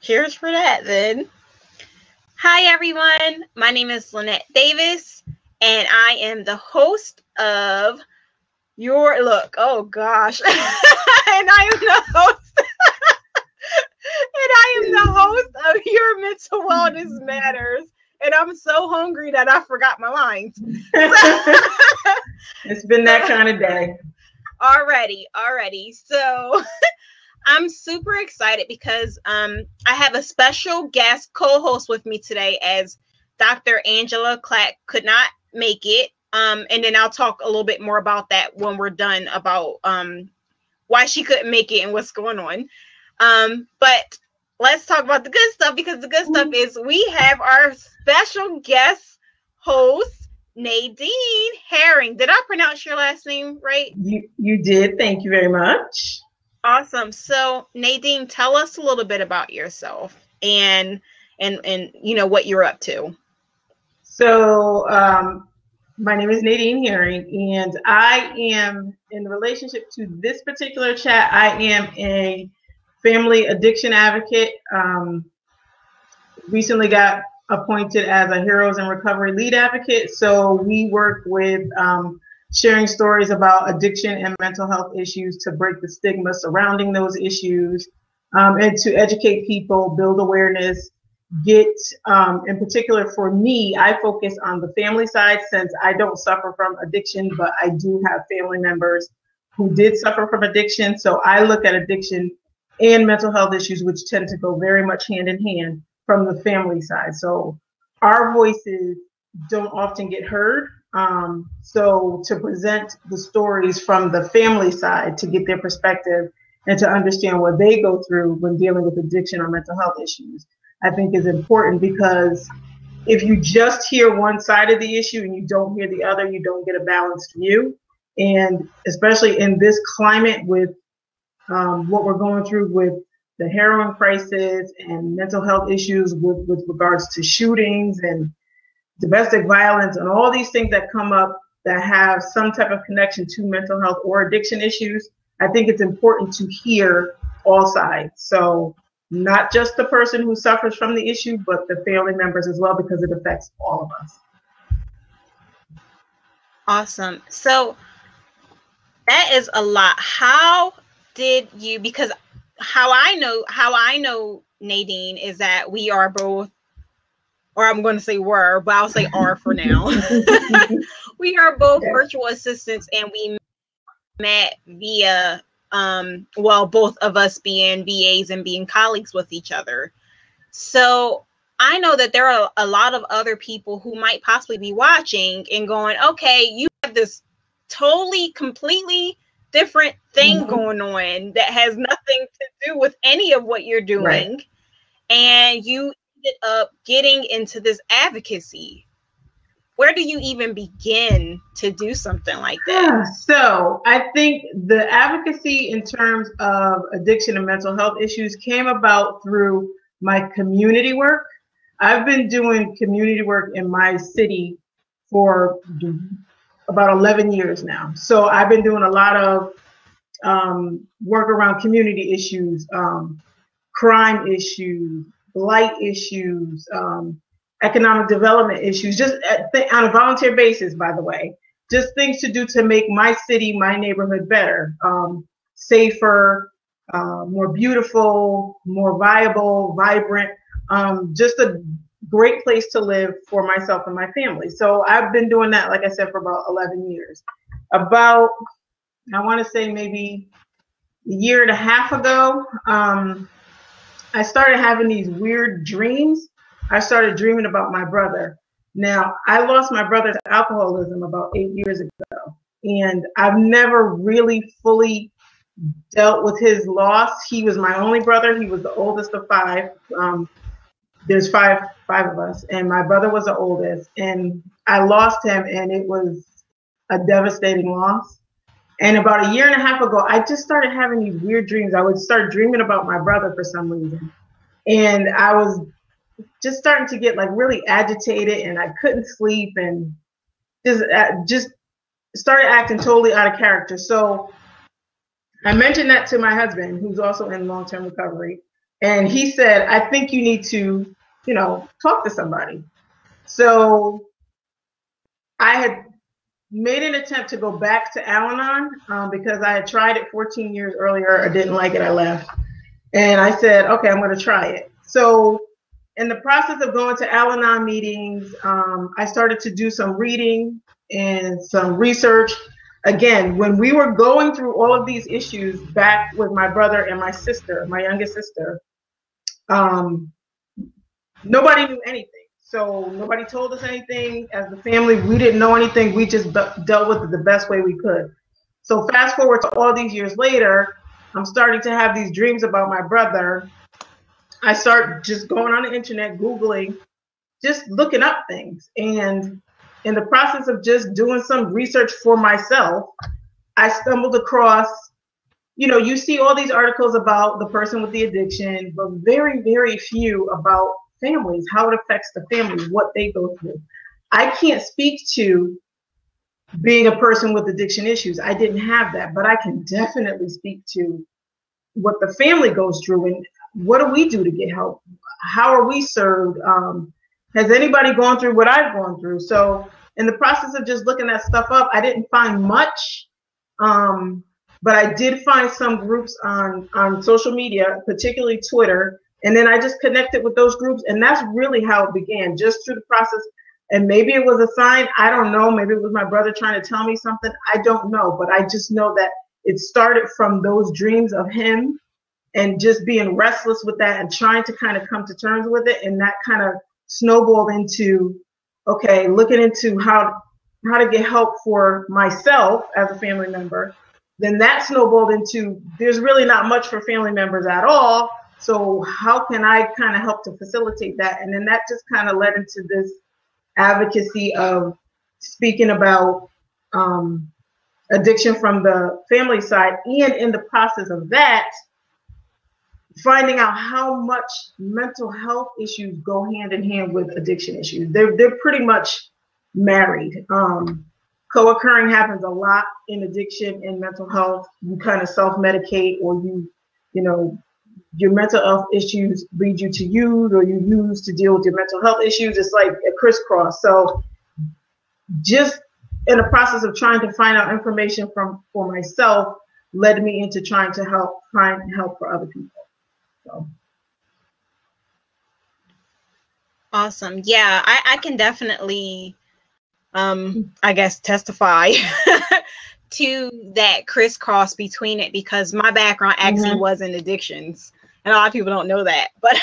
Cheers for that then. Hi everyone, my name is Lynette Davis, and I am the host of oh gosh, and I am the host, and I am the host of Your Mental Wellness Matters, and I'm so hungry that I forgot my lines. It's been that kind of day. Already. So I'm super excited because I have a special guest co-host with me today, as Dr. Angela Clack could not make it. And then I'll talk a little bit more about that when we're done, about why she couldn't make it and what's going on. But let's talk about the good stuff, because the good stuff is we have our special guest host, Nadine Herring. Did I pronounce your last name right? You did. Thank you very much. Awesome. So Nadine, tell us a little bit about yourself and what you're up to. So my name is Nadine Herring, and I am, in relationship to this particular chat, I am a family addiction advocate. Recently got appointed as a Heroes in Recovery lead advocate. So we work with sharing stories about addiction and mental health issues to break the stigma surrounding those issues, and to educate people, build awareness, get, in particular for me, I focus on the family side, since I don't suffer from addiction, but I do have family members who did suffer from addiction. So I look at addiction and mental health issues, which tend to go very much hand in hand, from the family side. So our voices don't often get heard. So to present the stories from the family side, to get their perspective and to understand what they go through when dealing with addiction or mental health issues, I think is important, because if you just hear one side of the issue and you don't hear the other, you don't get a balanced view. And especially in this climate with what we're going through with the heroin crisis and mental health issues with regards to shootings and domestic violence and all these things that come up that have some type of connection to mental health or addiction issues, I think it's important to hear all sides. So not just the person who suffers from the issue, but the family members as well, because it affects all of us. Awesome. So that is a lot. How did you, because how I know Nadine is that we are both, or I'm going to say were, but I'll say are for now. We are both virtual assistants, and we met via, both of us being VAs and being colleagues with each other. So I know that there are a lot of other people who might possibly be watching and going, okay, you have this totally, completely different thing going on that has nothing to do with any of what you're doing. Right. And you ended up getting into this advocacy. Where do you even begin to do something like that? So I think the advocacy in terms of addiction and mental health issues came about through my community work. I've been doing community work in my city for about 11 years now. So I've been doing a lot of work around community issues, crime issues, blight issues, economic development issues, just on a volunteer basis, by the way, just things to do to make my city, my neighborhood better, safer, more beautiful, more viable, vibrant, just a great place to live for myself and my family. So I've been doing that, like I said, for about 11 years. About, I want to say maybe a year and a half ago, I started having these weird dreams. I started dreaming about my brother. Now, I lost my brother to alcoholism about 8 years ago, and I've never really fully dealt with his loss. He was my only brother. He was the oldest of five. There's five of us, and my brother was the oldest, and I lost him, and it was a devastating loss. And about a year and a half ago, I just started having these weird dreams. I would start dreaming about my brother for some reason, and I was just starting to get like really agitated, and I couldn't sleep, and just started acting totally out of character. So I mentioned that to my husband, who's also in long-term recovery. And he said, I think you need to, talk to somebody. So I had made an attempt to go back to Al-Anon because I had tried it 14 years earlier. I didn't like it. I left. And I said, okay, I'm going to try it. So in the process of going to Al-Anon meetings, I started to do some reading and some research. Again, when we were going through all of these issues back with my brother and my sister, my youngest sister, nobody knew anything. So nobody told us anything. As the family, we didn't know anything. We just dealt with it the best way we could. So fast forward to all these years later, I'm starting to have these dreams about my brother. I start just going on the internet, Googling, just looking up things. And in the process of just doing some research for myself, I stumbled across, you see all these articles about the person with the addiction, but very, very few about families, how it affects the family, what they go through. I can't speak to being a person with addiction issues. I didn't have that, but I can definitely speak to what the family goes through and what do we do to get help? How are we served? Has anybody gone through what I've gone through? So in the process of just looking that stuff up, I didn't find much, but I did find some groups on social media, particularly Twitter. And then I just connected with those groups. And that's really how it began, just through the process. And maybe it was a sign. I don't know. Maybe it was my brother trying to tell me something. I don't know. But I just know that it started from those dreams of him and just being restless with that and trying to kind of come to terms with it. And that kind of snowballed into, okay, looking into how to get help for myself as a family member. Then that snowballed into, there's really not much for family members at all. So how can I kind of help to facilitate that? And then that just kind of led into this advocacy of speaking about addiction from the family side, and in the process of that, finding out how much mental health issues go hand in hand with addiction issues. They're pretty much married. Co-occurring happens a lot in addiction and mental health. You kind of self-medicate, or your mental health issues lead you to use, or you use to deal with your mental health issues. It's like a crisscross. So just in the process of trying to find out information for myself led me into trying to find help for other people. So. Awesome. Yeah, I can definitely, I guess, testify to that crisscross between it, because my background actually was in addictions. And a lot of people don't know that. But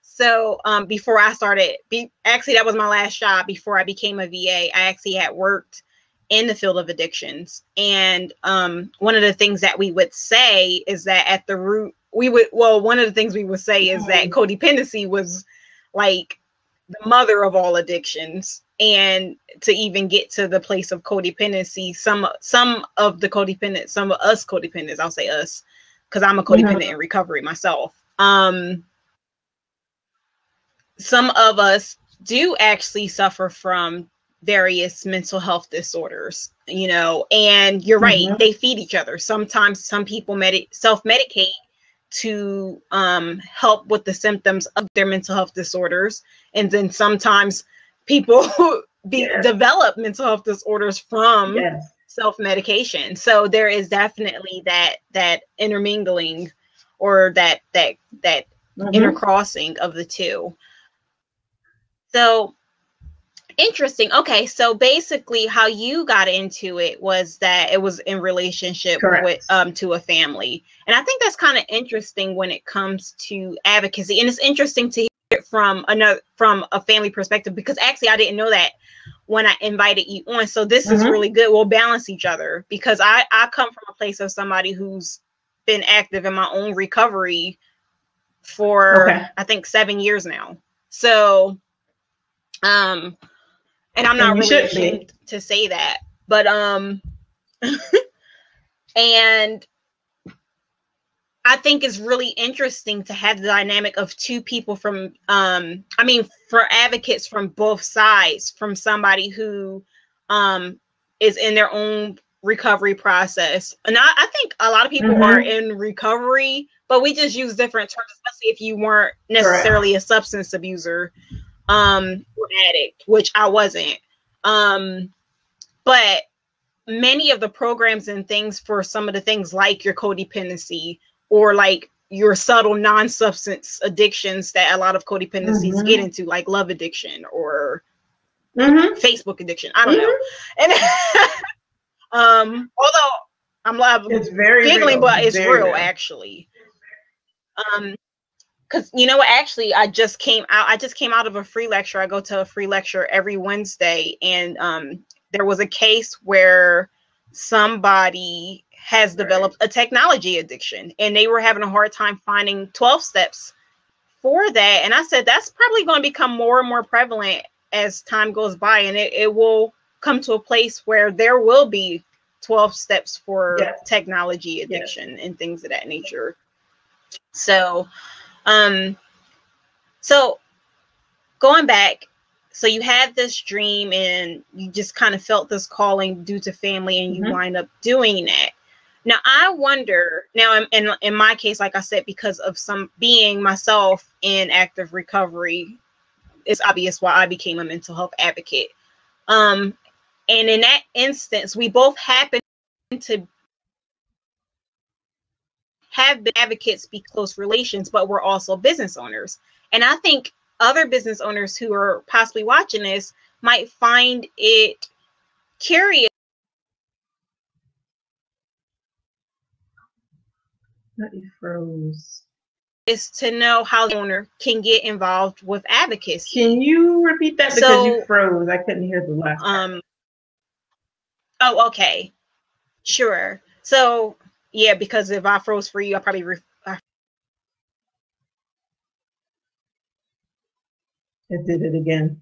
so before I started, actually, that was my last job before I became a VA. I actually had worked in the field of addictions. And one of the things that we would say is that at the root, one of the things we would say is that codependency was like the mother of all addictions. And to even get to the place of codependency, some of us codependents, I'll say us, because I'm a codependent in recovery myself. Some of us do actually suffer from various mental health disorders, and you're right, they feed each other. Sometimes some people self-medicate to help with the symptoms of their mental health disorders. And then sometimes people develop mental health disorders from self-medication. So there is definitely that intermingling, or that intercrossing of the two. So interesting. Okay, so basically how you got into it was that it was in relationship with to a family. And I think that's kind of interesting when it comes to advocacy. And it's interesting to hear it from a family perspective, because actually I didn't know that when I invited you on. So this is really good. We'll balance each other, because I come from a place of somebody who's been active in my own recovery for I think 7 years now. So and I'm not really ashamed to say that, but and I think it's really interesting to have the dynamic of two people for advocates from both sides, from somebody who is in their own recovery process. And I think a lot of people are in recovery, but we just use different terms, especially if you weren't necessarily a substance abuser or addict, which I wasn't. But many of the programs and things for some of the things like your codependency or like your subtle non-substance addictions that a lot of codependencies get into, like love addiction or Facebook addiction. I don't know. And although it's very giggling, real. but it's very real actually. Because you know what, actually I just came out of a free lecture. I go to a free lecture every Wednesday, and there was a case where somebody has developed a technology addiction, and they were having a hard time finding 12 steps for that. And I said, that's probably going to become more and more prevalent as time goes by, and it will come to a place where there will be 12 steps for technology addiction and things of that nature. So, so going back, so you had this dream and you just kind of felt this calling due to family, and you wind up doing that. Now, I wonder, now in my case, like I said, because of some being myself in active recovery, it's obvious why I became a mental health advocate. And in that instance, we both happen to have been advocates, be close relations, but we're also business owners. And I think other business owners who are possibly watching this might find it curious. You froze. Is to know how the owner can get involved with advocacy. Can you repeat that? Because you froze. I couldn't hear the last part. Oh, okay. Sure. So, yeah, because if I froze for you, I probably it did it again.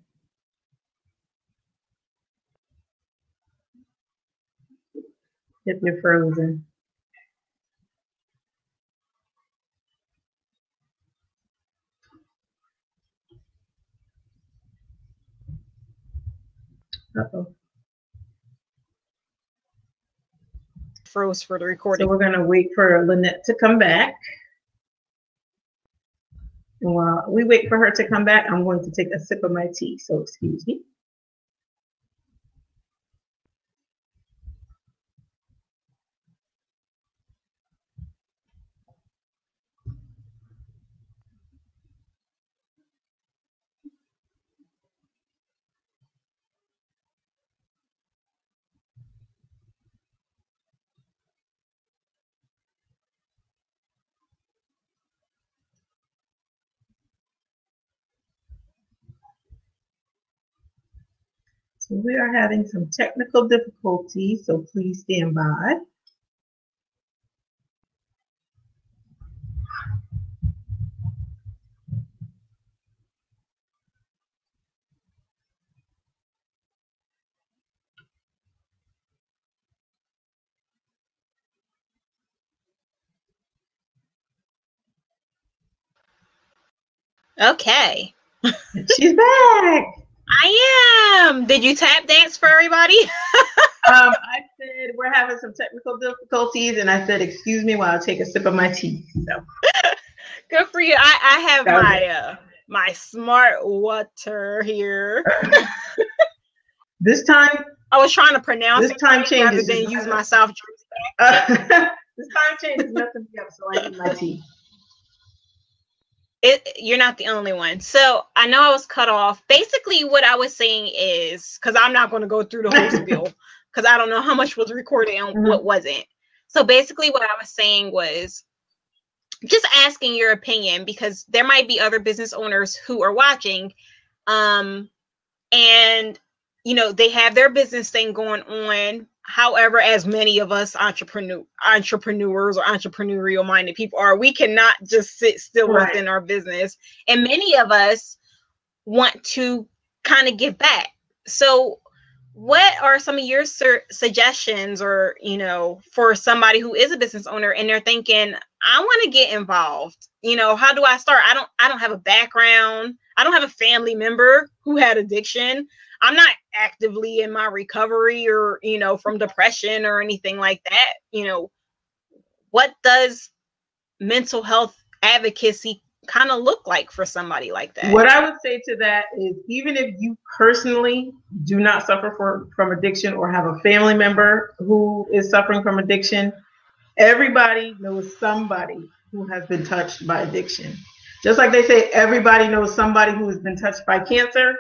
If you're frozen. Uh-oh. Froze for the recording. So we're going to wait for Lynette to come back. And while we wait for her to come back, I'm going to take a sip of my tea. So excuse me. So we are having some technical difficulties, so please stand by. Okay. She's back. I am. Did you tap dance for everybody? I said we're having some technical difficulties, and I said, excuse me while I take a sip of my tea. So. Good for you. I have my smart water here. This time I was trying to pronounce this time it changes rather than use my soft drinks. This time changes nothing else, so I need my tea. You're not the only one. So I know I was cut off. Basically, what I was saying is, because I'm not going to go through the whole spiel, because I don't know how much was recorded and what wasn't. So basically, what I was saying was just asking your opinion, because there might be other business owners who are watching, and you know, they have their business thing going on. However, as many of us entrepreneurs or entrepreneurial minded people are, we cannot just sit still within our business. And many of us want to kind of give back. So what are some of your suggestions, or, you know, for somebody who is a business owner and they're thinking, I want to get involved? You know, how do I start? I don't have a background. I don't have a family member who had addiction. I'm not actively in my recovery or, from depression or anything like that. What does mental health advocacy kind of look like for somebody like that? What I would say to that is, even if you personally do not suffer from addiction or have a family member who is suffering from addiction, everybody knows somebody who has been touched by addiction. Just like they say everybody knows somebody who has been touched by cancer,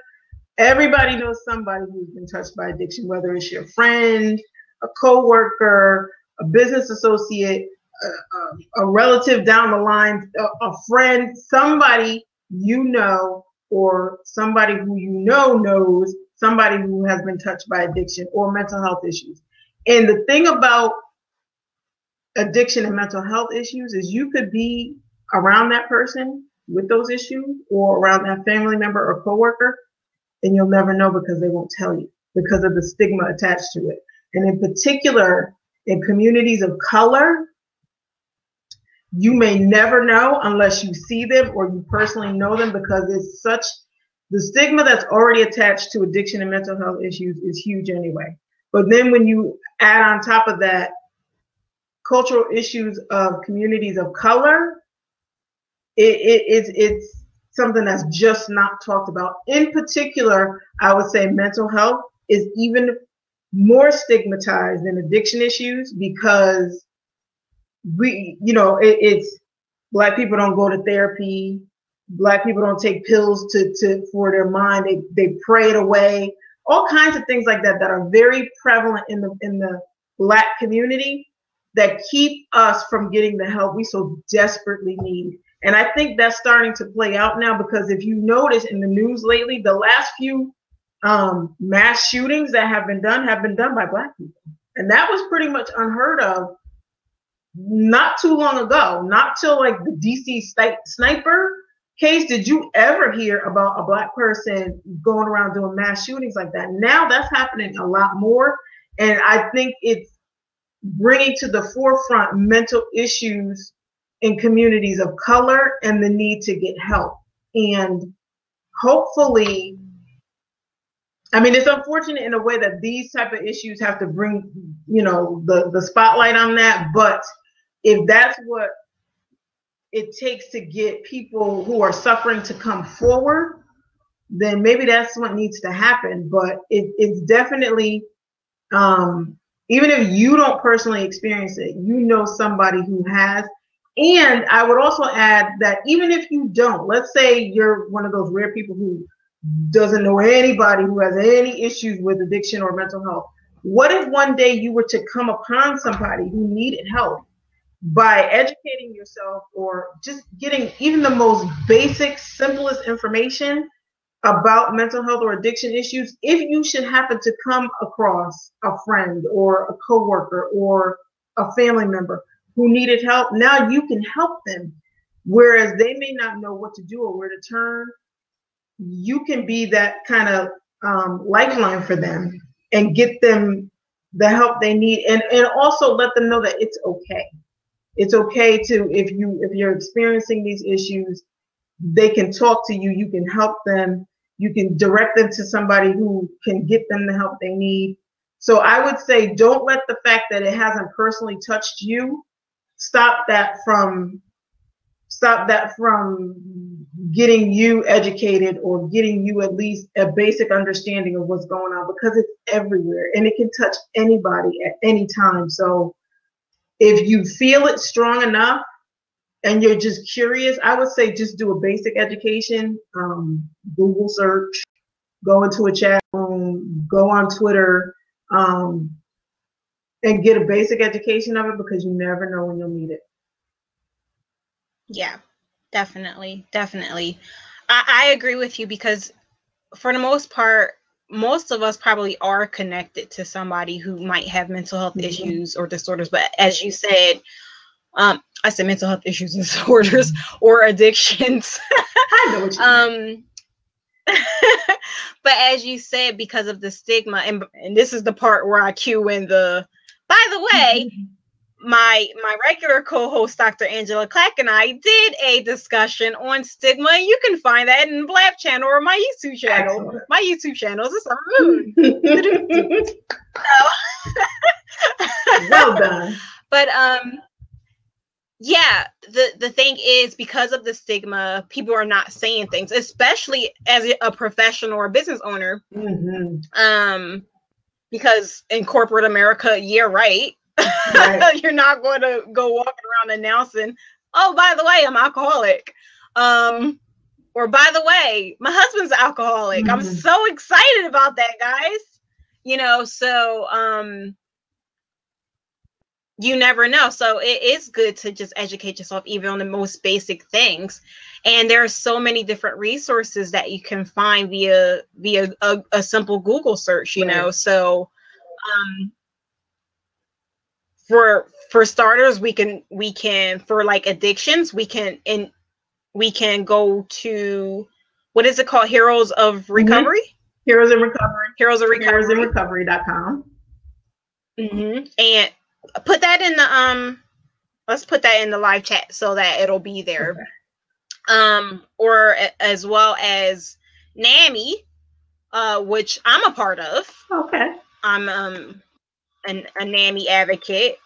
everybody knows somebody who's been touched by addiction, whether it's your friend, a coworker, a business associate, a relative down the line, a friend, somebody or somebody who knows somebody who has been touched by addiction or mental health issues. And the thing about addiction and mental health issues is you could be around that person with those issues or around that family member or coworker, and you'll never know because they won't tell you because of the stigma attached to it. And in particular, in communities of color, you may never know unless you see them or you personally know them, because it's the stigma that's already attached to addiction and mental health issues is huge anyway. But then when you add on top of that cultural issues of communities of color, it's something that's just not talked about. In particular, I would say mental health is even more stigmatized than addiction issues, because it's Black people don't go to therapy. Black people don't take pills for their mind. They pray it away. All kinds of things like that are very prevalent in the Black community that keep us from getting the help we so desperately need. And I think that's starting to play out now, because if you notice in the news lately, the last few mass shootings that have been done by Black people. And that was pretty much unheard of not too long ago. Not till like the DC sniper case did you ever hear about a Black person going around doing mass shootings like that. Now that's happening a lot more. And I think it's bringing to the forefront mental issues in communities of color and the need to get help. And hopefully, I mean, it's unfortunate in a way that these type of issues have to bring, the spotlight on that. But if that's what it takes to get people who are suffering to come forward, then maybe that's what needs to happen. But it's definitely, even if you don't personally experience it, somebody who has. And I would also add that even if you don't, let's say you're one of those rare people who doesn't know anybody who has any issues with addiction or mental health. What if one day you were to come upon somebody who needed help? By educating yourself or just getting even the most basic, simplest information about mental health or addiction issues, if you should happen to come across a friend or a coworker or a family member who needed help, now you can help them. Whereas they may not know what to do or where to turn, you can be that kind of lifeline for them and get them the help they need, and also let them know that it's okay. It's okay to, if you're experiencing these issues, they can talk to you, you can help them, you can direct them to somebody who can get them the help they need. So I would say, don't let the fact that it hasn't personally touched you stop that from getting you educated or getting you at least a basic understanding of what's going on, because it's everywhere and it can touch anybody at any time. So if you feel it strong enough and you're just curious, I would say just do a basic education, Google search, go into a chat room, go on Twitter, and get a basic education of it, because you never know when you'll need it. Yeah, definitely. I agree with you, because for the most part, most of us probably are connected to somebody who might have mental health issues or disorders. But as you said, I said mental health issues and disorders or addictions. I know what you mean. But as you said, because of the stigma, and this is the part where I cue in by the way, my regular co-host Dr. Angela Clack and I did a discussion on stigma, and you can find that in the Blab channel or my YouTube channel. Excellent. My YouTube channel is a moon. Well done. But yeah, the thing is, because of the stigma, people are not saying things, especially as a professional or business owner. Mm-hmm. Because in corporate America, yeah, right. You're not going to go walking around announcing, oh, by the way, I'm alcoholic. Or by the way, my husband's alcoholic. Mm-hmm. I'm so excited about that, guys. You know, so you never know. So it is good to just educate yourself even on the most basic things. And there are so many different resources that you can find via a simple Google search, you know. So for starters, we can for like addictions, we can go to, what is it called? Heroes of Recovery? Mm-hmm. Heroes in Recovery. Heroes of Recovery. HeroesInRecovery.com. Mm-hmm. And put that in the let's put that in the live chat so that it'll be there. Okay. Or as well as NAMI, which I'm a part of. Okay. I'm a NAMI advocate,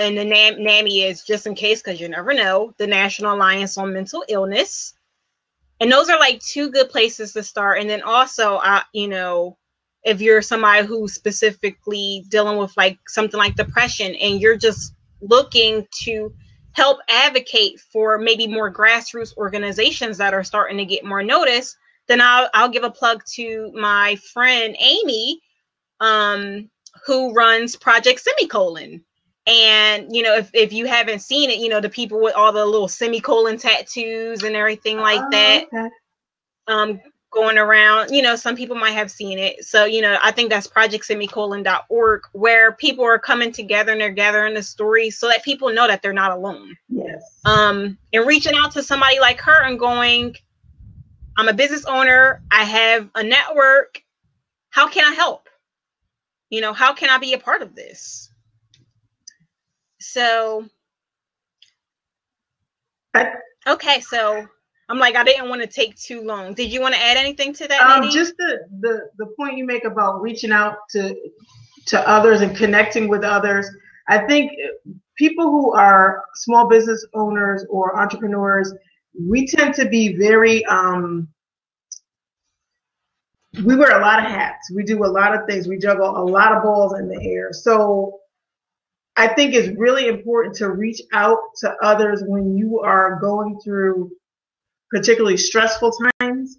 and the NAMI is, just in case, because you never know, the National Alliance on Mental Illness. And those are like two good places to start. And then also, you know, if you're somebody who's specifically dealing with like something like depression and you're just looking to help advocate for maybe more grassroots organizations that are starting to get more notice, then I'll give a plug to my friend Amy, who runs Project Semicolon. And, you know, if you haven't seen it, you know, the people with all the little semicolon tattoos and everything like that, okay. Going around, you know, some people might have seen it. So, you know, I think that's projectsemicolon.org, where people are coming together and they're gathering the stories so that people know that they're not alone. Yes. And reaching out to somebody like her and going, I'm a business owner, I have a network, how can I help? You know, how can I be a part of this? So, okay, so I'm like, I didn't want to take too long. Did you want to add anything to that, Nadine? Just the point you make about reaching out to others and connecting with others. I think people who are small business owners or entrepreneurs, we tend to be very, we wear a lot of hats. We do a lot of things. We juggle a lot of balls in the air. So I think it's really important to reach out to others when you are going through particularly stressful times.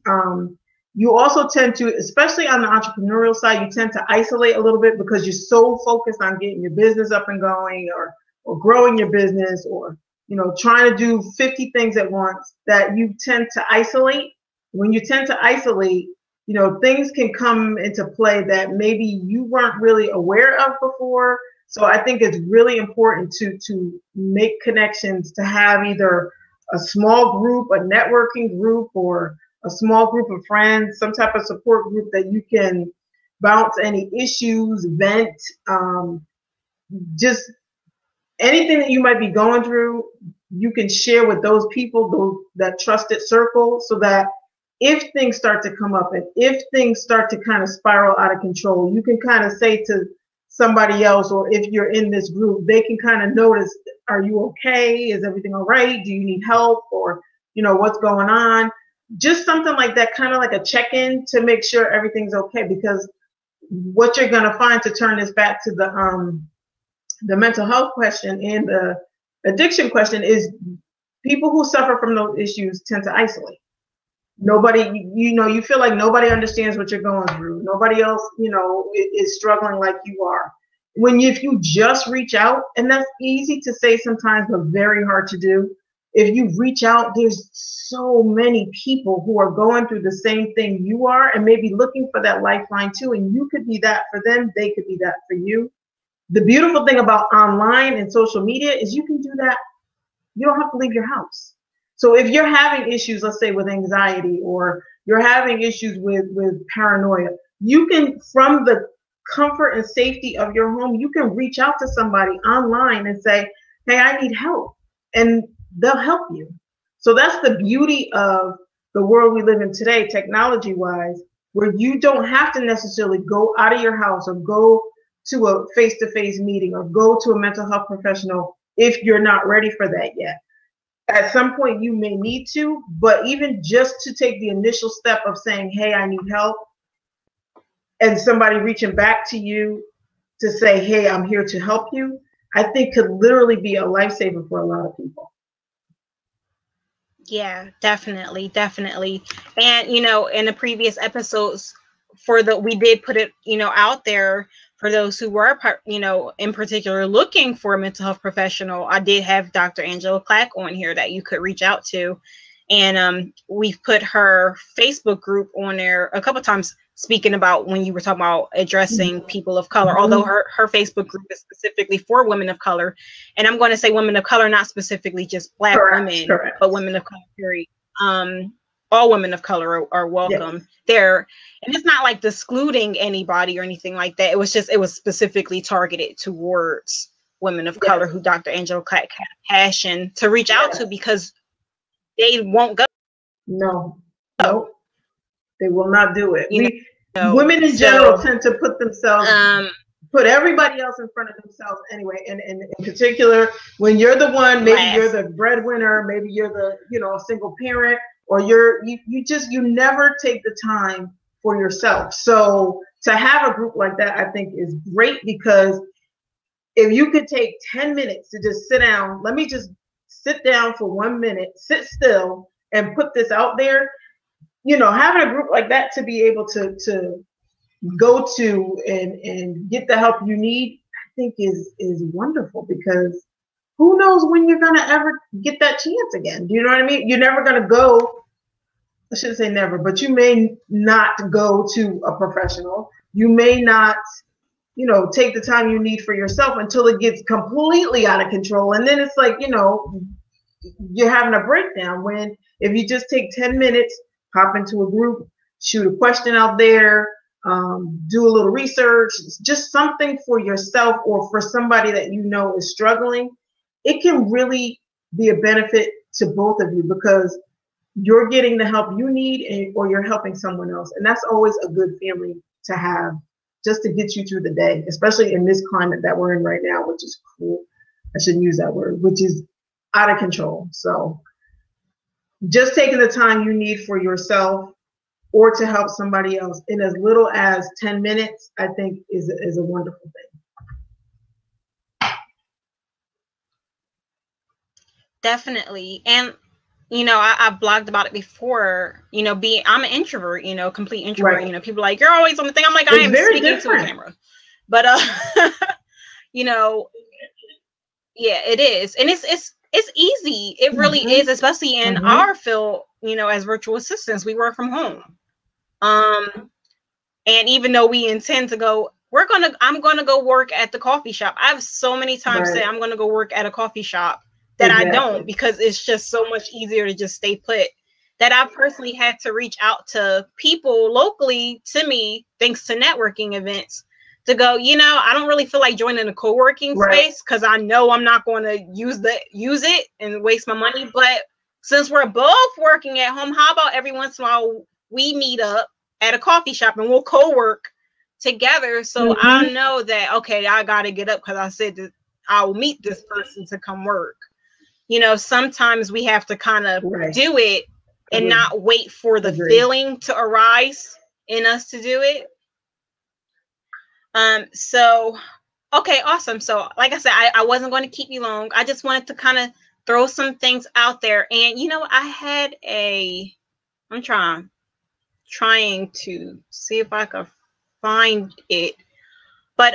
You also tend to, especially on the entrepreneurial side, you tend to isolate a little bit because you're so focused on getting your business up and going, or growing your business, or, you know, trying to do 50 things at once, that you tend to isolate. When you tend to isolate, you know, things can come into play that maybe you weren't really aware of before. So I think it's really important to make connections, to have either a small group, a networking group, or a small group of friends, some type of support group that you can bounce any issues, vent, just anything that you might be going through, you can share with those people, that trusted circle, so that if things start to come up and if things start to kind of spiral out of control, you can kind of say to somebody else, or if you're in this group, they can kind of notice, are you okay? Is everything all right? Do you need help? Or, you know, what's going on? Just something like that, kind of like a check-in to make sure everything's okay. Because what you're going to find, to turn this back to the mental health question and the addiction question, is people who suffer from those issues tend to isolate. Nobody, you know, you feel like nobody understands what you're going through. Nobody else, you know, is struggling like you are. If you just reach out, and that's easy to say sometimes, but very hard to do. If you reach out, there's so many people who are going through the same thing you are, and maybe looking for that lifeline too. And you could be that for them. They could be that for you. The beautiful thing about online and social media is you can do that. You don't have to leave your house. So if you're having issues, let's say with anxiety, or you're having issues with paranoia, you can, from the comfort and safety of your home, you can reach out to somebody online and say, hey, I need help. And they'll help you. So that's the beauty of the world we live in today, technology wise, where you don't have to necessarily go out of your house or go to a face to face meeting or go to a mental health professional if you're not ready for that yet. At some point, you may need to, but even just to take the initial step of saying, hey, I need help, and somebody reaching back to you to say, hey, I'm here to help you, I think could literally be a lifesaver for a lot of people. Yeah, definitely, definitely. And in the previous episodes, we did put it, out there for those who were, in particular looking for a mental health professional. I did have Dr. Angela Clack on here that you could reach out to. And we've put her Facebook group on there a couple times, speaking about when you were talking about addressing people of color, although her Facebook group is specifically for women of color. And I'm going to say women of color, not specifically just Black women, but women of color, period. All women of color are welcome there. And it's not like excluding anybody or anything like that. It was specifically targeted towards women of color who Dr. Angela Clack had a passion to reach out to, because they won't go. No, they will not do it. Women in general tend to put themselves, put everybody else in front of themselves anyway. And in particular, when you're the one, maybe you're the breadwinner, maybe you're the, a single parent, or you never take the time for yourself. So to have a group like that, I think is great, because if you could take 10 minutes to just sit down, let me just sit down for 1 minute, sit still, and put this out there. Having a group like that to be able to go to and get the help you need, I think is wonderful, because who knows when you're gonna ever get that chance again? Do you know what I mean? You're never gonna go. I shouldn't say never, but you may not go to a professional. You may not, take the time you need for yourself until it gets completely out of control. And then it's like, you're having a breakdown, when if you just take 10 minutes, hop into a group, shoot a question out there, do a little research, just something for yourself or for somebody that is struggling, it can really be a benefit to both of you, because you're getting the help you need, or you're helping someone else. And that's always a good feeling to have, just to get you through the day, especially in this climate that we're in right now, which is cool. I shouldn't use that word, which is out of control. So just taking the time you need for yourself or to help somebody else in as little as 10 minutes, I think is a wonderful thing. Definitely. And I've blogged about it before, I'm an introvert, complete introvert. Right. People are like, you're always on the thing. I'm like, I am speaking to a camera. But yeah, it is. And it's easy. It really is, especially in our field, as virtual assistants. We work from home. And even though we intend to go, I'm gonna go work at the coffee shop. I've so many times said I'm gonna go work at a coffee shop that I don't, because it's just so much easier to just stay put, that I personally had to reach out to people locally to me, thanks to networking events, to go, I don't really feel like joining a co-working space, because I know I'm not going to use it and waste my money. But since we're both working at home, how about every once in a while we meet up at a coffee shop and we'll co-work together. So I know that, okay, I got to get up because I said that I will meet this person to come work. Sometimes we have to kind of do it and not wait for the feeling to arise in us to do it. So, okay, awesome. So like I said, I wasn't going to keep you long. I just wanted to kind of throw some things out there. And, I had I'm trying to see if I could find it, but,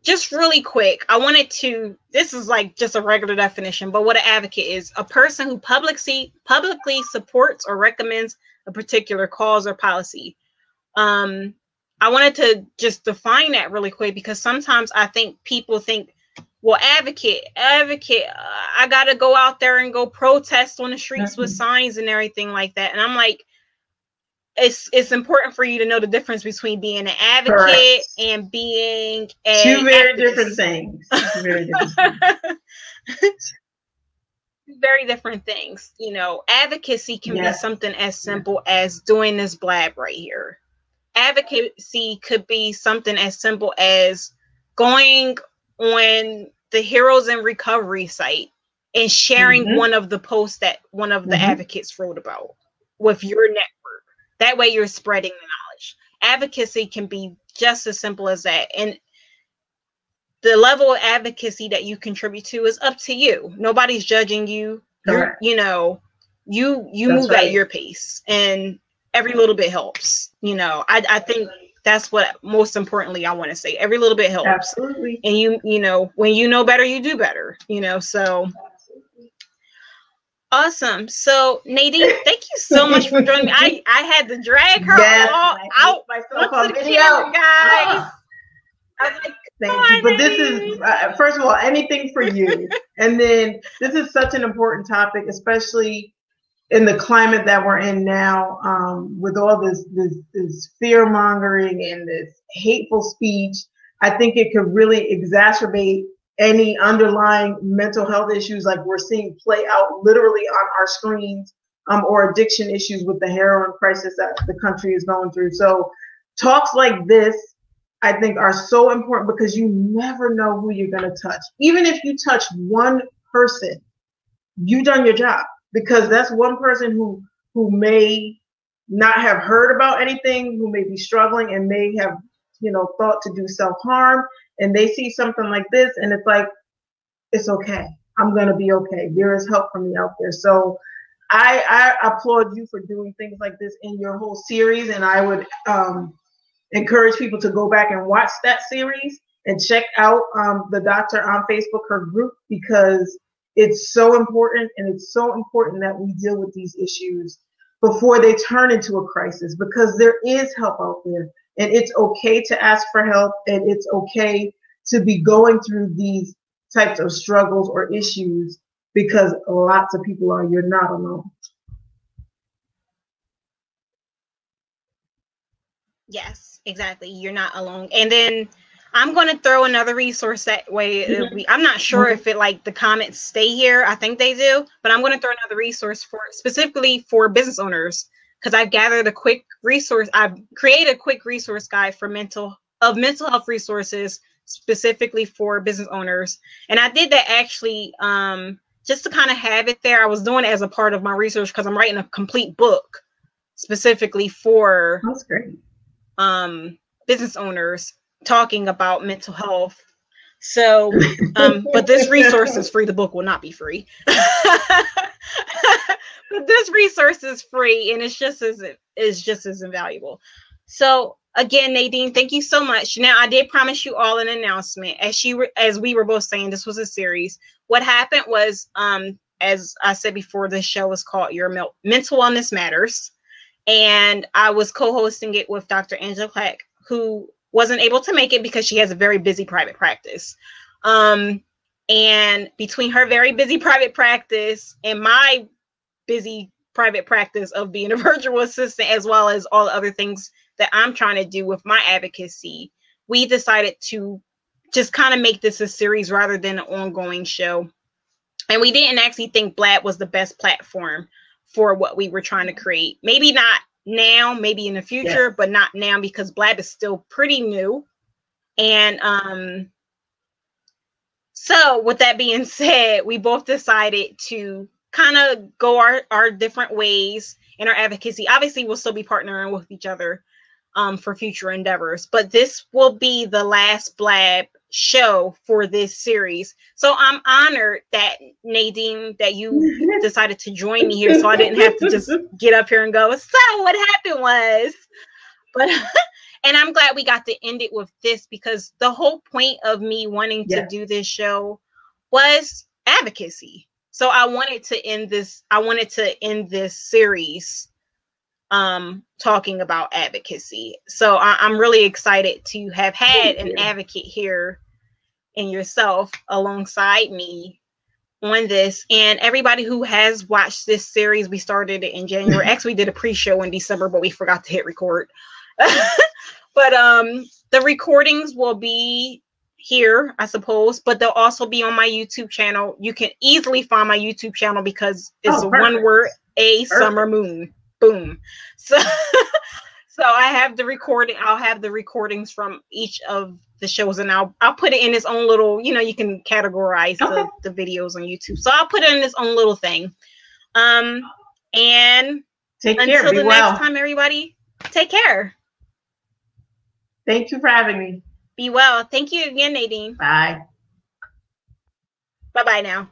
just really quick, I wanted to, this is like just a regular definition, but what an advocate is: a person who publicly supports or recommends a particular cause or policy. I wanted to just define that really quick, because sometimes I think people think, well, advocate, I got to go out there and go protest on the streets with signs and everything like that. And I'm like, it's important for you to know the difference between being an advocate Correct. and being two very different activist. things. Two very different things. Very different things. You know, advocacy can be Yes. something as simple as doing this blab right here. Advocacy could be something as simple as going on the Heroes in Recovery site and sharing Mm-hmm. one of the posts that one of the Mm-hmm. advocates wrote about with your network. That way you're spreading the knowledge. Advocacy can be just as simple as that. And the level of advocacy that you contribute to is up to you. Nobody's judging you. Correct. You That's move right. at your pace, and every little bit helps. You know, I think that's what most importantly I want to say. Every little bit helps. Absolutely. And you know, when you know better, you do better. You know, so awesome. So Nadine, thank you so much for joining me. I had to drag her all out onto the camera, guys. I was like, thank you. But this is, first of all, anything for you. And then this is such an important topic, especially in the climate that we're in now, with all this fear mongering and this hateful speech. I think it could really exacerbate any underlying mental health issues like we're seeing play out literally on our screens, or addiction issues with the heroin crisis that the country is going through. So talks like this, I think, are so important because you never know who you're going to touch. Even if you touch one person, you've done your job, because that's one person who may not have heard about anything, who may be struggling and may have, thought to do self-harm, and they see something like this and it's like, it's okay. I'm going to be okay. There is help for me out there. So I applaud you for doing things like this in your whole series, and I would encourage people to go back and watch that series and check out the doctor on Facebook, her group, because it's so important, and it's so important that we deal with these issues before they turn into a crisis, because there is help out there, and it's okay to ask for help, and it's okay to be going through these types of struggles or issues, because lots of people are. You're not alone. Yes, exactly. You're not alone. And then I'm going to throw another resource that way. I'm not sure if it like the comments stay here. I think they do, but I'm going to throw another resource for specifically for business owners, because I've gathered a quick resource. I've created a quick resource guide for mental health resources specifically for business owners. And I did that actually just to kind of have it there. I was doing it as a part of my research because I'm writing a complete book specifically for That's great. Business owners talking about mental health. So, but this resource is free. The book will not be free. But this resource is free, and it's just as invaluable. So again, Nadine, thank you so much. Now, I did promise you all an announcement. As we were both saying, this was a series. What happened was, as I said before, this show is called Your Mental Wellness Matters. And I was co-hosting it with Dr. Angela Clack, who wasn't able to make it because she has a very busy private practice. And between her very busy private practice and my busy private practice of being a virtual assistant, as well as all the other things that I'm trying to do with my advocacy, we decided to just kind of make this a series rather than an ongoing show. And we didn't actually think Blab was the best platform for what we were trying to create. Maybe not now, maybe in the future, but not now, because Blab is still pretty new. And so with that being said, we both decided to kind of go our different ways in our advocacy. Obviously, we'll still be partnering with each other for future endeavors, but this will be the last Blab show for this series. So I'm honored that, Nadine, that you decided to join me here, so I didn't have to just get up here and go, so what happened was, but and I'm glad we got to end it with this, because the whole point of me wanting to do this show was advocacy. So I wanted to end this series talking about advocacy. So I'm really excited to have had an advocate here in yourself alongside me on this, and everybody who has watched this series, we started it in January. Actually, we did a pre-show in December, but we forgot to hit record. But the recordings will be here, I suppose, but they'll also be on my YouTube channel. You can easily find my YouTube channel because it's one word, A Summer Moon. Boom. So so I have the recording. I'll have the recordings from each of the shows, and I'll put it in its own little, you can categorize the videos on YouTube. So I'll put it in its own little thing. And take care. Until the next time, everybody, take care. Thank you for having me. Be well. Thank you again, Nadine. Bye. Bye-bye now.